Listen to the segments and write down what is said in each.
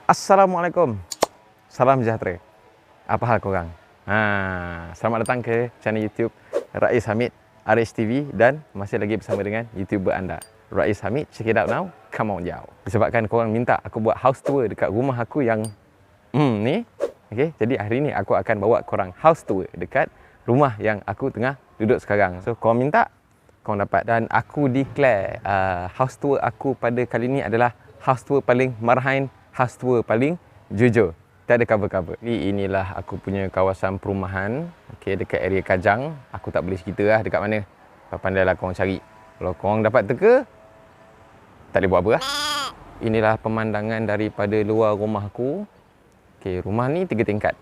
Assalamualaikum. Salam sejahtera. Apa hal korang? Selamat datang ke channel YouTube Rais Hamid RHTV dan masih lagi bersama dengan YouTuber anda Rais Hamid. Check it out now. Come on jauh. Disebabkan korang minta aku buat house tour dekat rumah aku yang ni. Okey, jadi hari ni aku akan bawa korang house tour dekat rumah yang aku tengah duduk sekarang. So korang minta, korang dapat. Dan aku declare house tour aku pada kali ni adalah house tour paling marahin, house tour paling jujur. Tak ada cover-cover. Inilah aku punya kawasan perumahan. Okey, dekat area Kajang. Aku tak boleh cerita lah dekat mana. Pandailah korang cari. Kalau korang dapat teka, tak boleh buat apa lah. Inilah pemandangan daripada luar rumah aku. Okey, rumah ni 3 tingkat.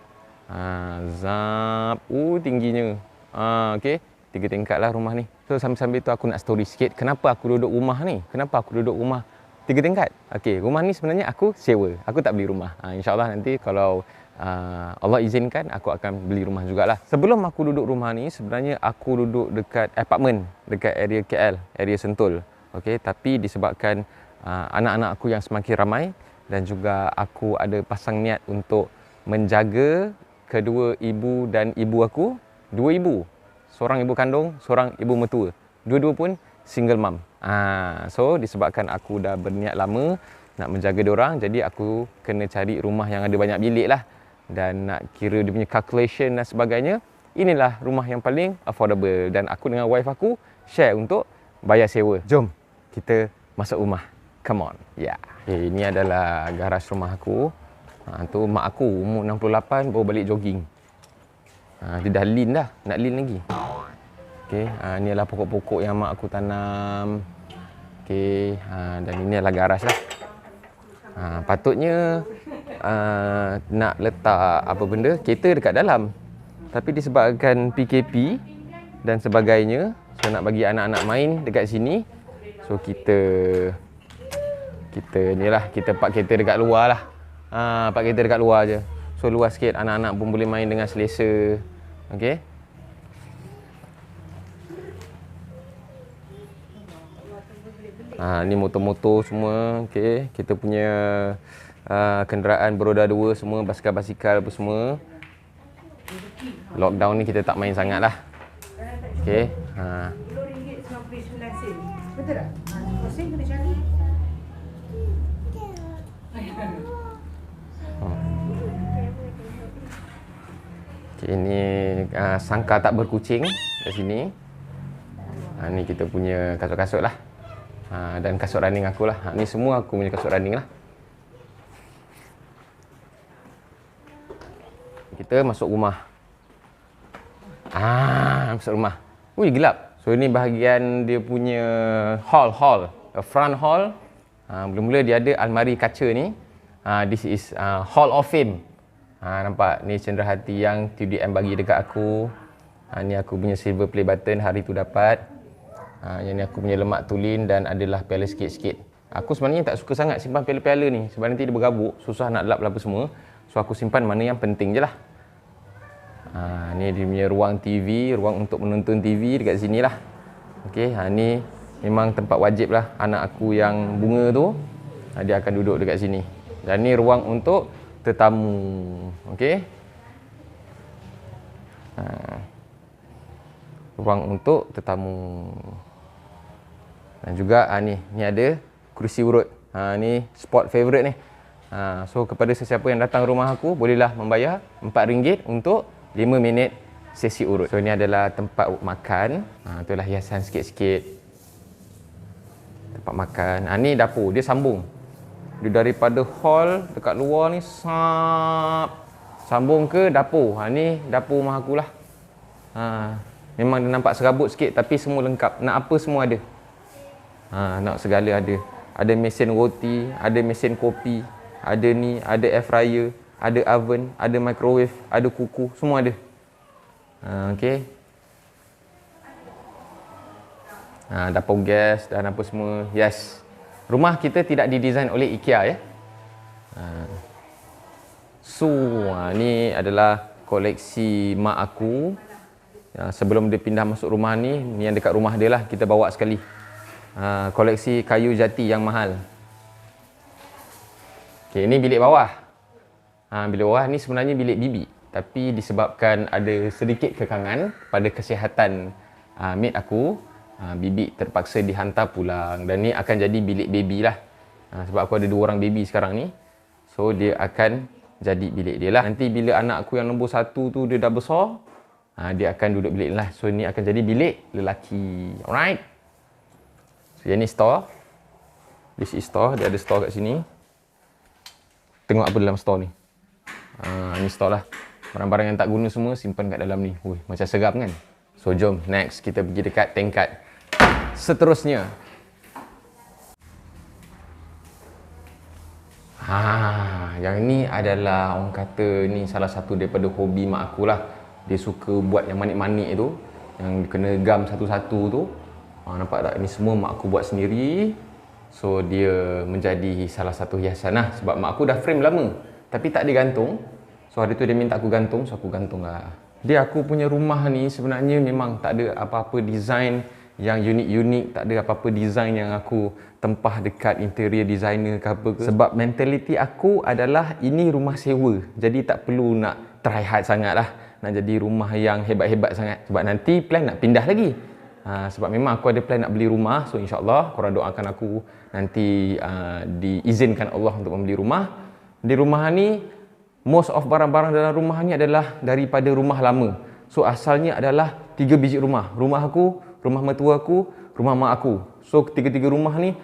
Tingginya. Okey, 3 tingkat lah rumah ni. So sambil-sambil tu aku nak story sikit. Kenapa aku duduk rumah ni? Kenapa aku duduk rumah 3 tingkat? Okey, rumah ni sebenarnya aku sewa. Aku tak beli rumah. InsyaAllah nanti kalau Allah izinkan, aku akan beli rumah jugalah. Sebelum aku duduk rumah ni, sebenarnya aku duduk dekat apartmen dekat area KL, area Sentul. Okey, tapi disebabkan anak-anak aku yang semakin ramai dan juga aku ada pasang niat untuk menjaga kedua ibu dan ibu aku. Dua ibu. Seorang ibu kandung, seorang ibu mertua. Dua-dua pun single mom. So disebabkan aku dah berniat lama nak menjaga diorang, jadi aku kena cari rumah yang ada banyak bilik lah. Dan nak kira dia punya calculation dan sebagainya, inilah rumah yang paling affordable. Dan aku dengan wife aku share untuk bayar sewa. Jom kita masuk rumah. Come on. Ya. Okay, ini adalah garaj rumah aku. Tu mak aku umur 68 baru balik jogging. Dia dah lean dah, nak lean lagi. Okey, ni adalah pokok-pokok yang mak aku tanam. Okey, dan ini adalah garaj lah. Patutnya nak letak apa benda, kereta dekat dalam. Tapi disebabkan PKP dan sebagainya, so nak bagi anak-anak main dekat sini. So kita ni lah, kita park kereta dekat luar lah. Park kereta dekat luar je. So luas sikit, anak-anak pun boleh main dengan selesa. Okey. Ni motor-motor semua. Okey, kita punya kenderaan beroda dua semua, basikal-basikal apa semua. Lockdown ni kita tak main sangat lah. Okey. RM10.99. Betul tak? Sen kena cari. Okay, ini sangka tak berkucing kat sini. Ni kita punya kasut-kasut lah. Dan kasut running aku lah. Ni semua aku punya kasut running lah. Kita masuk rumah. Masuk rumah. Ui, gelap. So ini bahagian dia punya hall. Front hall. Mula-mula dia ada almari kaca ni. This is Hall of Fame. Nampak? Ni cenderahati yang TDM bagi dekat aku. Ni aku punya silver play button hari tu dapat. Yang ni aku punya lemak tulin dan adalah piala sikit-sikit. Aku sebenarnya tak suka sangat simpan piala-piala ni. Sebab nanti dia bergabuk, susah nak lap apa semua. So aku simpan mana yang penting je lah. Ni dia punya ruang TV, ruang untuk menonton TV dekat sini lah. Okey, ni memang tempat wajib lah. Anak aku yang bunga tu, dia akan duduk dekat sini. Dan ni ruang untuk tetamu. Okey. Ruang untuk tetamu. Dan juga ni ada kerusi urut. Ni spot favorite ni. So kepada sesiapa yang datang rumah aku, bolehlah membayar RM4 untuk 5 minit sesi urut. So ini adalah tempat makan. Itulah hiasan sikit-sikit. Tempat makan. Ni dapur, dia sambung. Dia daripada hall dekat luar ni sambung ke dapur. Ni dapur rumah aku lah. Memang dia nampak serabut sikit tapi semua lengkap. Nak apa semua ada. Nak segala ada. Ada mesin roti, ada mesin kopi, ada ni, ada air fryer, ada oven, ada microwave, ada kuku, semua ada. Okey. Dapur gas dan apa semua. Yes. Rumah kita tidak didesain oleh IKEA ya. So, ni adalah koleksi mak aku. Sebelum dia pindah masuk rumah ni yang dekat rumah dia lah kita bawa sekali. Koleksi kayu jati yang mahal. Okey, ini bilik bawah. Bilik bawah ni sebenarnya bilik bibi. Tapi disebabkan ada sedikit kekangan pada kesihatan maid aku, bibi terpaksa dihantar pulang. Dan ni akan jadi bilik baby lah. Sebab aku ada 2 orang baby sekarang ni. So dia akan jadi bilik dia lah. Nanti bila anak aku yang nombor 1 tu dia dah besar, dia akan duduk bilik lah. So ni akan jadi bilik lelaki. Alright. So yang ni store. This is store. Dia ada store kat sini. Tengok apa dalam store ni. Ni store lah. Barang-barang yang tak guna semua simpan kat dalam ni. Macam seram kan? So jom next kita pergi dekat tingkat seterusnya. Yang ni adalah orang kata ni salah satu daripada hobi mak aku lah. Dia suka buat yang manik-manik tu, yang kena gam satu-satu tu. Nampak tak? Ini semua mak aku buat sendiri. So dia menjadi salah satu hiasan lah. Sebab mak aku dah frame lama tapi tak ada gantung. So hari tu dia minta aku gantung, so aku gantung lah. Dia aku punya rumah ni sebenarnya memang tak ada apa-apa design yang unik-unik, tak ada apa-apa design yang aku tempah dekat interior designer ke apa ke. Sebab mentality aku adalah ini rumah sewa. Jadi tak perlu nak try hard sangat lah. Nak jadi rumah yang hebat-hebat sangat. Sebab nanti plan nak pindah lagi. Sebab memang aku ada plan nak beli rumah. So insyaAllah korang doakan aku nanti diizinkan Allah untuk membeli rumah. Di rumah ni, most of barang-barang dalam rumah ni adalah daripada rumah lama. So asalnya adalah 3 biji rumah. Rumah aku, rumah mertua aku, rumah mak aku. So ketiga-tiga rumah ni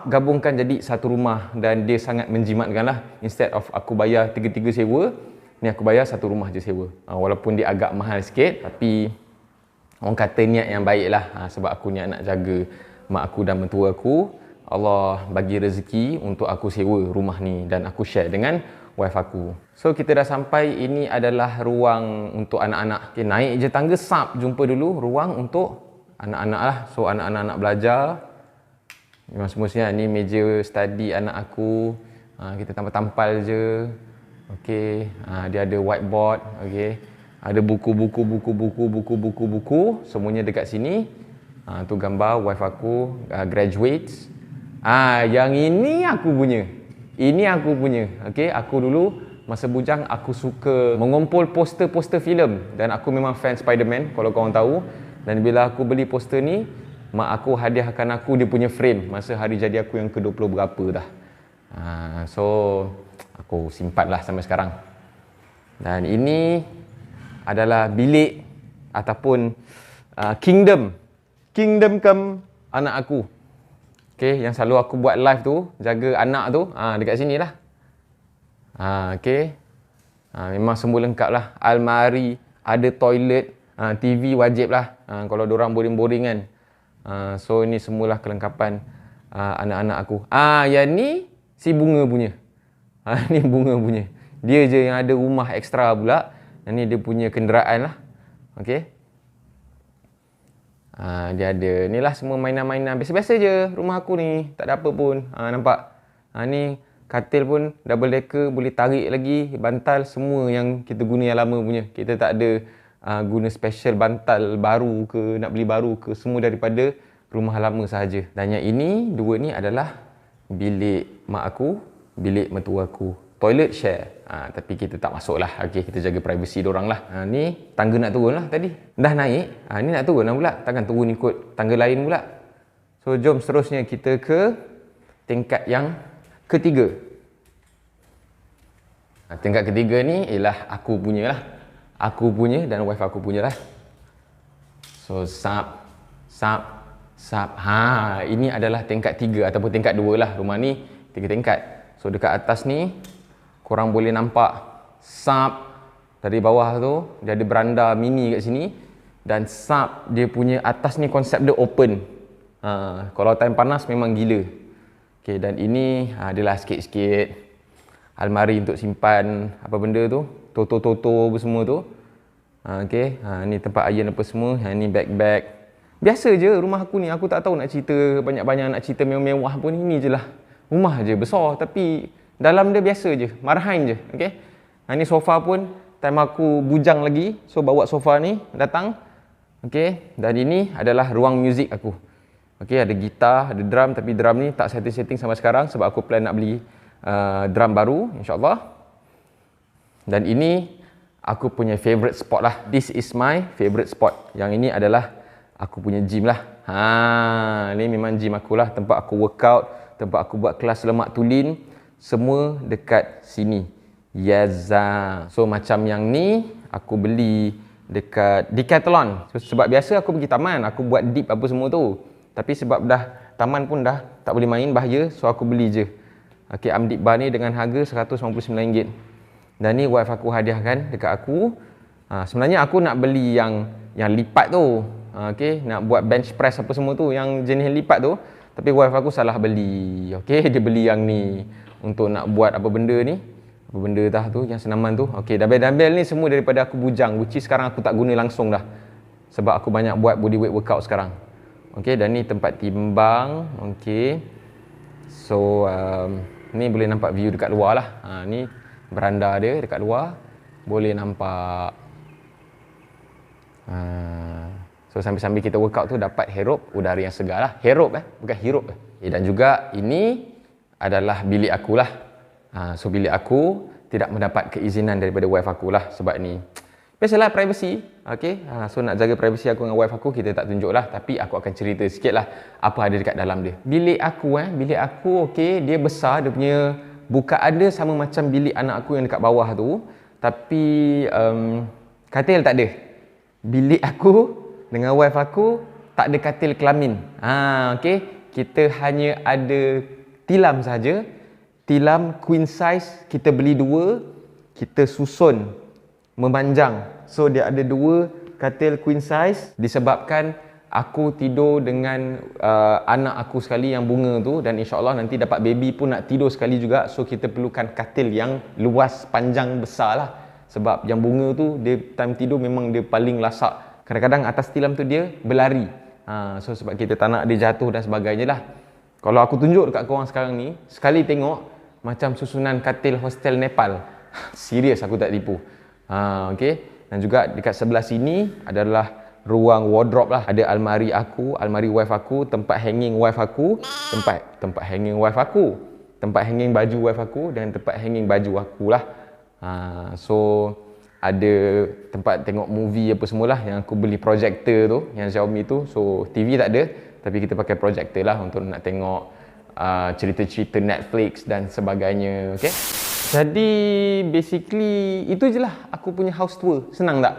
gabungkan jadi satu rumah. Dan dia sangat menjimatkan lah. Instead of aku bayar 3-3 sewa, ni aku bayar satu rumah je sewa. Walaupun dia agak mahal sikit, tapi orang kata niat yang baik lah. Sebab aku niat nak jaga mak aku dan mertua aku. Allah bagi rezeki untuk aku sewa rumah ni dan aku share dengan wife aku. So kita dah sampai. Ini adalah ruang untuk anak-anak. Okay, naik je tangga, jumpa dulu ruang untuk anak-anak lah. So anak-anak nak belajar. Memang semestinya ni meja study anak aku. Kita tampal-tampal je. Okay, dia ada whiteboard. Okay, ada buku-buku. Semuanya dekat sini. Tu gambar wife aku graduates. Yang ini aku punya. Ini aku punya. Okay, aku dulu masa bujang aku suka mengumpul poster-poster filem dan aku memang fan Spiderman kalau korang tahu. Dan bila aku beli poster ni, mak aku hadiahkan aku dia punya frame masa hari jadi aku yang ke-20 berapa dah. So aku simpan lah sampai sekarang. Dan ini adalah bilik ataupun kingdom come anak aku. Okay, yang selalu aku buat live tu, jaga anak tu, dekat sini lah. Okay. Memang semua lengkap lah. Almari, ada toilet, TV wajib lah. Kalau diorang boring-boring kan. So ni semualah kelengkapan anak-anak aku. Yang ni si bunga punya. Ni bunga punya. Dia je yang ada rumah ekstra pula. Yang ni dia punya kenderaan lah. Okay. Dia ada ni lah semua mainan-mainan biasa-biasa je rumah aku ni, tak ada apa pun. Nampak? Ni katil pun double decker, boleh tarik lagi, bantal semua yang kita guna yang lama punya. Kita tak ada guna special bantal baru ke, nak beli baru ke, semua daripada rumah lama sahaja. Dan yang ini, dua ni adalah bilik mak aku, bilik mertua aku. Toilet share. Tapi kita tak masuk lah. Okay, kita jaga privacy diorang lah. Ni tangga nak turun lah tadi. Dah naik. Ni nak turun lah pula. Takkan turun ikut tangga lain pula. So, jom seterusnya kita ke tingkat yang ketiga. Tingkat ketiga ni ialah aku punya lah. Aku punya dan wife aku punya lah. So, sap. Ini adalah tingkat 3 ataupun tingkat 2 lah. Rumah ni 3 tingkat. So, dekat atas ni korang boleh nampak dari bawah tu dia ada beranda mini kat sini. Dan dia punya atas ni konsep dia open. Kalau time panas memang gila. Okay, dan ini adalah sikit-sikit almari untuk simpan apa benda tu, toto-toto apa semua tu. Okay, ni tempat iron apa semua. Ni bag-bag. Biasa je rumah aku ni. Aku tak tahu nak cerita banyak-banyak, nak cerita mewah-mewah pun. Ini je lah. Rumah je besar tapi dalam dia biasa je, marahan je. Okay? Ni sofa pun time aku bujang lagi, so bawa sofa ni datang. Okay? Dan ini adalah ruang muzik aku. Okay, ada gitar, ada drum, tapi drum ni tak setting-setting sampai sekarang sebab aku plan nak beli drum baru insyaAllah. Dan ini aku punya favourite spot lah. This is my favourite spot. Yang ini adalah aku punya gym lah. Ni memang gym aku lah. Tempat aku workout, tempat aku buat kelas lemak tulin. Semua dekat sini. Yaza. So macam yang ni aku beli dekat Decathlon. Sebab biasa aku pergi taman, aku buat dip apa semua tu. Tapi sebab dah taman pun dah tak boleh main, bahaya. So aku beli je. Okay, Amdip bar ni dengan harga RM199. Dan ni wife aku hadiahkan dekat aku. Sebenarnya aku nak beli yang lipat tu. Okay, nak buat bench press apa semua tu, yang jenis lipat tu. Tapi wife aku salah beli. Okay, dia beli yang ni untuk nak buat apa benda ni. Apa benda dah tu, yang senaman tu. Okay, dumbbell ni semua daripada aku bujang. Which is sekarang aku tak guna langsung dah. Sebab aku banyak buat bodyweight workout sekarang. Okay, dan ni tempat timbang. Okay. So, ni boleh nampak view dekat luar lah. Ni beranda dia dekat luar, boleh nampak. So sambil-sambil kita workout tu dapat hirup udara yang segar lah. Hirup bukan hirup. Dan juga ini adalah bilik aku lah. So bilik aku tidak mendapat keizinan daripada wife aku lah. Sebab ni biasalah privacy. Okay. So nak jaga privacy aku dengan wife aku, kita tak tunjuk lah. Tapi aku akan cerita sikit lah apa ada dekat dalam dia. Bilik aku okay, dia besar, dia punya bukaan dia sama macam bilik anak aku yang dekat bawah tu. Tapi katil tak ada. Bilik aku dengan wife aku tak ada katil kelamin. Okay. Kita hanya ada tilam saja. Tilam queen size, kita beli 2, kita susun memanjang. So dia ada 2 katil queen size disebabkan aku tidur dengan anak aku sekali yang bunga tu, dan insyaAllah nanti dapat baby pun nak tidur sekali juga. So kita perlukan katil yang luas, panjang, besar lah. Sebab yang bunga tu, dia time tidur memang dia paling lasak. Kadang-kadang atas tilam tu dia berlari. So sebab kita tak nak dia jatuh dan sebagainya lah. Kalau aku tunjuk dekat korang sekarang ni, sekali tengok macam susunan katil hostel Nepal. Serius, aku tak tipu. Okay. Dan juga dekat sebelah sini adalah ruang wardrobe lah. Ada almari aku, almari wife aku, tempat hanging wife aku, tempat hanging wife aku, tempat hanging baju wife aku, dan tempat hanging baju aku lah. So ada tempat tengok movie apa semualah, yang aku beli projector tu, yang Xiaomi tu. So TV tak ada, tapi kita pakai projector lah untuk nak tengok cerita-cerita Netflix dan sebagainya. Okay. Jadi basically itu je lah aku punya house tour. Senang tak?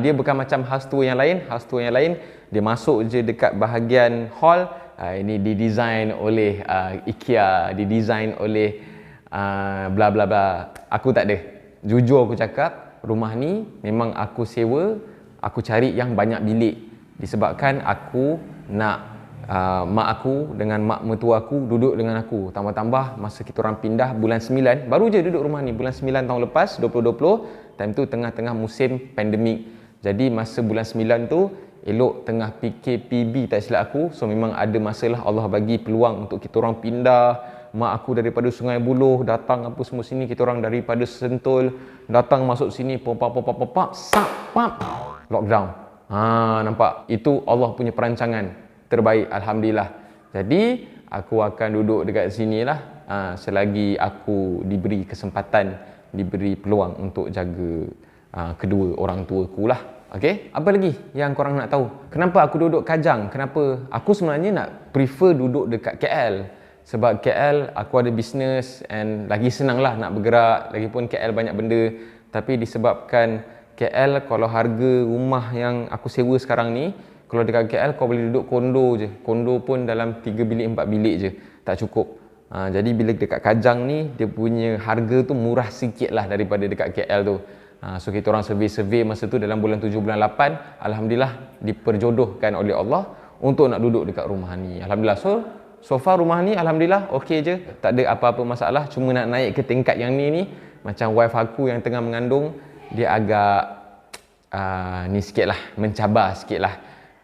Dia bukan macam house tour yang lain. House tour yang lain dia masuk je dekat bahagian hall. Ini didesign oleh IKEA, didesign oleh bla bla bla. Aku tak ada. Jujur aku cakap, rumah ni memang aku sewa. Aku cari yang banyak bilik disebabkan aku nak mak aku dengan mak mertua aku duduk dengan aku. Tambah-tambah masa kita orang pindah bulan 9, baru je duduk rumah ni bulan 9 tahun lepas 2020. Time tu tengah-tengah musim pandemik. Jadi masa bulan 9 tu elok tengah PKPB tak silap aku. So memang ada masalah, Allah bagi peluang untuk kita orang pindah. Mak aku daripada Sungai Buloh datang apa semua sini, kita orang daripada Sentul datang masuk sini, pop lockdown. Nampak? Itu Allah punya perancangan terbaik, alhamdulillah. Jadi aku akan duduk dekat sini lah selagi aku diberi kesempatan, diberi peluang untuk jaga kedua orang tua aku lah. Okay? Apa lagi yang korang nak tahu? Kenapa aku duduk Kajang? Kenapa? Aku sebenarnya nak prefer duduk dekat KL. Sebab KL aku ada business and lagi senang lah nak bergerak. Lagipun KL banyak benda. Tapi disebabkan KL, kalau harga rumah yang aku sewa sekarang ni, kalau dekat KL kau boleh duduk kondo je. Kondo pun dalam 3 bilik 4 bilik je. Tak cukup. Jadi bila dekat Kajang ni, dia punya harga tu murah sikit lah daripada dekat KL tu. So kita orang survey masa tu dalam bulan 7 bulan 8. Alhamdulillah diperjodohkan oleh Allah untuk nak duduk dekat rumah ni. Alhamdulillah. So far rumah ni alhamdulillah okey je. Tak ada apa-apa masalah. Cuma nak naik ke tingkat yang ni macam wife aku yang tengah mengandung, dia agak ni sikit lah, mencabar sikit lah.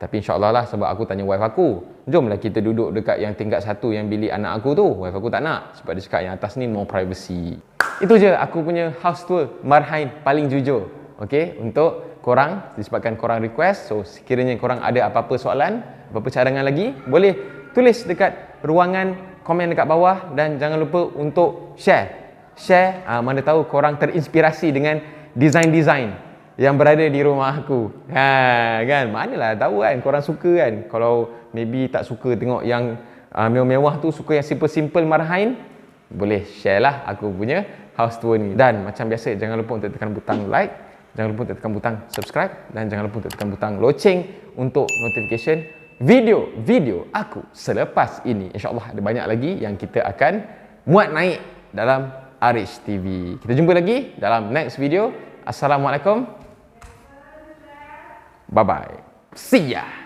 Tapi insyaAllah lah, sebab aku tanya wife aku, jomlah kita duduk dekat yang tingkat 1 yang bilik anak aku tu. Wife aku tak nak, sebab dia cakap yang atas ni more privacy. Itu je aku punya house tour Marhain paling jujur. Okay, untuk korang, disebabkan korang request. So sekiranya korang ada apa-apa soalan, apa-apa cadangan lagi, boleh tulis dekat ruangan komen dekat bawah dan jangan lupa untuk share, mana tahu korang terinspirasi dengan design-design yang berada di rumah aku. Kan, manalah tahu kan korang suka kan. Kalau maybe tak suka tengok yang mewah-mewah tu, suka yang simple-simple marahin, boleh share lah aku punya house tour ni. Dan macam biasa, jangan lupa untuk tekan butang like, jangan lupa untuk tekan butang subscribe, dan jangan lupa untuk tekan butang loceng untuk notification video-video aku selepas ini. InsyaAllah ada banyak lagi yang kita akan muat naik dalam Arish TV. Kita jumpa lagi dalam next video. Assalamualaikum. Bye-bye. See ya.